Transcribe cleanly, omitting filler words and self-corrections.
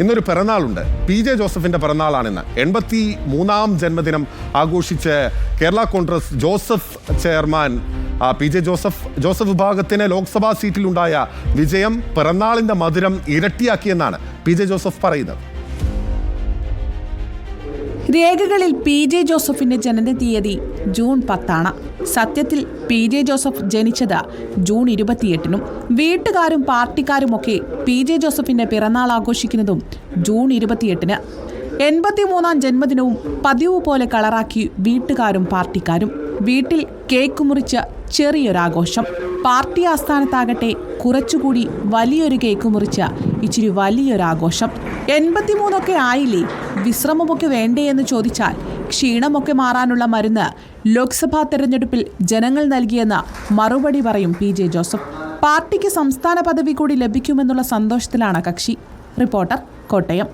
ഇന്നൊരു പിറന്നാളുണ്ട്. PJ ജോസഫിന്റെ പിറന്നാളാണിന്ന്. 83-ാം ജന്മദിനം ആഘോഷിച്ച് Kerala Congress Joseph chairman PJ Joseph വിഭാഗത്തിന് ലോക്സഭാ സീറ്റിലുണ്ടായ വിജയം പിറന്നാളിന്റെ മധുരം ഇരട്ടിയാക്കിയെന്നാണ് PJ ജോസഫ് പറയുന്നത്. രേഖകളിൽ PJ ജോസഫിന്റെ ജനനതീയതി ജൂൺ 10 സത്യത്തിൽ PJ ജോസഫ് ജനിച്ചത് ജൂൺ 28-നും. വീട്ടുകാരും പാർട്ടിക്കാരുമൊക്കെ PJ ജോസഫിന്റെ പിറന്നാൾ ആഘോഷിക്കുന്നതും ജൂൺ 28-ന്. 83-ാം ജന്മദിനവും പതിവ് പോലെ കളറാക്കി വീട്ടുകാരും പാർട്ടിക്കാരും. വീട്ടിൽ കേക്ക് മുറിച്ച് ചെറിയൊരാഘോഷം. പാർട്ടി ആസ്ഥാനത്താകട്ടെ കുറച്ചുകൂടി വലിയൊരു കേക്ക് മുറിച്ച് ഇച്ചിരി വലിയൊരാഘോഷം. 83 ആയില്ലേ, വിശ്രമമൊക്കെ വേണ്ടേ എന്ന് ചോദിച്ചാൽ ക്ഷീണമൊക്കെ മാറാനുള്ള മരുന്ന് ലോക്സഭാ തെരഞ്ഞെടുപ്പിൽ ജനങ്ങൾ നൽകിയെന്ന് മറുപടി പറയും PJ ജോസഫ്. പാർട്ടിക്ക് സംസ്ഥാന പദവി കൂടി ലഭിക്കുമെന്നുള്ള സന്തോഷത്തിലാണ് കക്ഷി. റിപ്പോർട്ടർ, കോട്ടയം.